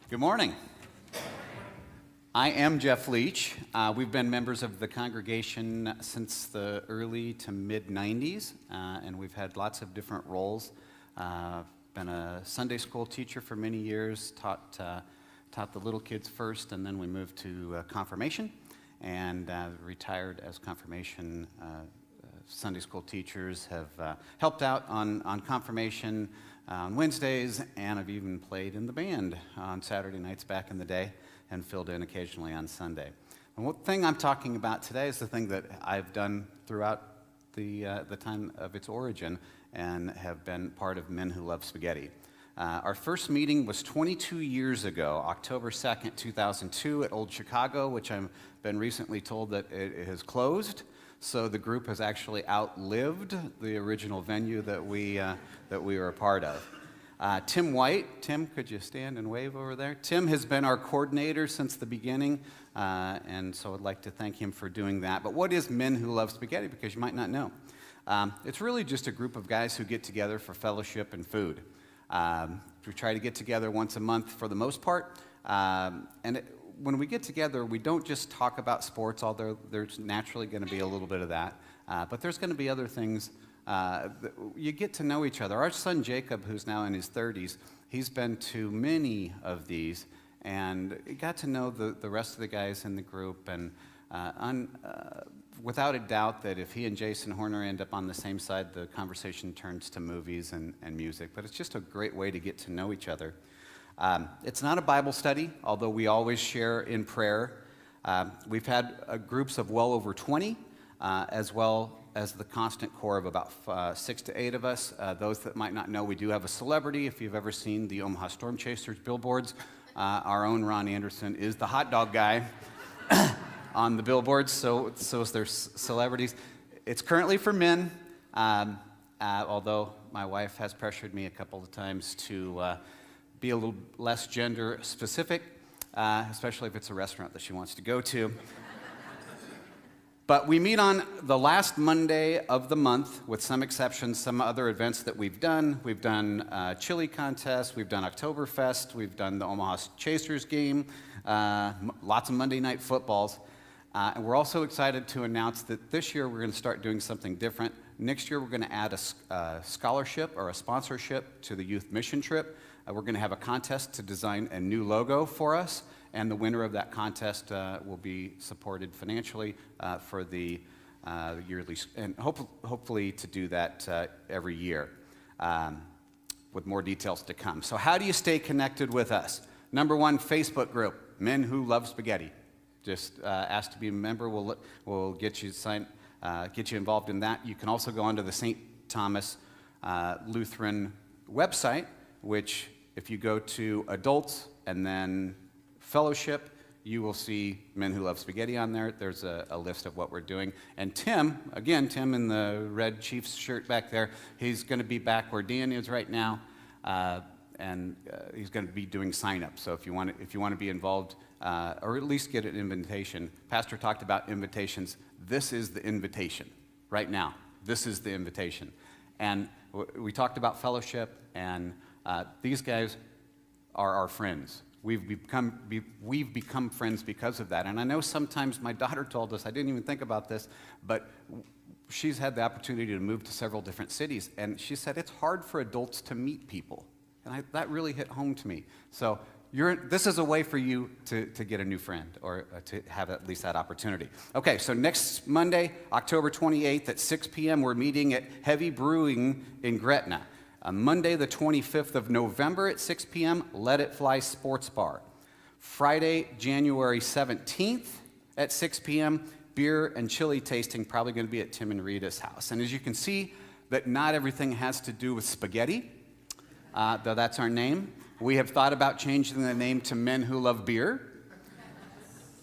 Good morning. I am Jeff Leach. We've been members of the congregation since the early to mid-90s, and we've had lots of different roles. Been a Sunday school teacher for many years, taught the little kids first, and then we moved to confirmation, and retired as confirmation Sunday school teachers, have helped out on confirmation on Wednesdays, and I've even played in the band on Saturday nights back in the day and filled in occasionally on Sunday. And one thing I'm talking about today is the thing that I've done throughout the time of its origin and have been part of Men Who Love Spaghetti. Our first meeting was 22 years ago, October 2nd, 2002 at Old Chicago, which I've been recently told that it has closed. So the group has actually outlived the original venue that we were a part of. Tim White, Tim, could you stand and wave over there? Tim has been our coordinator since the beginning, and so I'd like to thank him for doing that. But what is Men Who Love Spaghetti? Because you might not know. It's really just a group of guys who get together for fellowship and food. We try to get together once a month for the most part, when we get together, we don't just talk about sports, although there's naturally going to be a little bit of that, but there's going to be other things. You get to know each other. Our son Jacob, who's now in his 30s, he's been to many of these, and got to know the rest of the guys in the group, and without a doubt that if he and Jason Horner end up on the same side, the conversation turns to movies and music, but it's just a great way to get to know each other. It's not a Bible study, although we always share in prayer. We've had groups of well over 20, as well as the constant core of about 6 to 8 of us. Those that might not know, we do have a celebrity. If you've ever seen the Omaha Storm Chasers billboards, our own Ron Anderson is the hot dog guy on the billboards, so is their celebrities. It's currently for men, although my wife has pressured me a couple of times to be a little less gender specific, especially if it's a restaurant that she wants to go to. But we meet on the last Monday of the month, with some exceptions, some other events that we've done. We've done chili contests, we've done Oktoberfest, we've done the Omaha Chasers game, lots of Monday night footballs. And we're also excited to announce that this year we're going to start doing something different. Next year we're going to add a scholarship or a sponsorship to the youth mission trip. We're going to have a contest to design a new logo for us, and the winner of that contest will be supported financially for the yearly, and hopefully to do that every year, with more details to come. So how do you stay connected with us? Number one, Facebook group, Men Who Love Spaghetti. Just ask to be a member. We'll get you involved in that. You can also go onto the St. Thomas Lutheran website, which if you go to adults and then fellowship, you will see Men Who Love Spaghetti on there. There's a list of what we're doing. And Tim, again, Tim in the red Chiefs shirt back there, he's going to be back where Dan is right now, and he's going to be doing sign-up. So if you want to be involved, or at least get an invitation. Pastor talked about invitations. This is the invitation right now. This is the invitation. And we talked about fellowship, and these guys are our friends. We've become friends because of that. And I know sometimes my daughter told us, I didn't even think about this, but she's had the opportunity to move to several different cities, and she said it's hard for adults to meet people. And that really hit home to me. So this is a way for you to get a new friend, or to have at least that opportunity. Okay, so next Monday, October 28th at 6 p.m., we're meeting at Heavy Brewing in Gretna. Monday, the 25th of November at 6 p.m., Let It Fly Sports Bar. Friday, January 17th at 6 p.m., beer and chili tasting, probably going to be at Tim and Rita's house. And as you can see, that not everything has to do with spaghetti, though that's our name. We have thought about changing the name to Men Who Love Beer.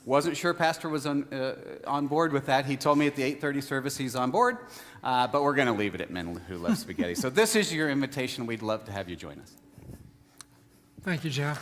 Wasn't sure Pastor was on board with that. He told me at the 8:30 service he's on board, but we're going to leave it at Men Who Love Spaghetti. So this is your invitation. We'd love to have you join us. Thank you, Jeff.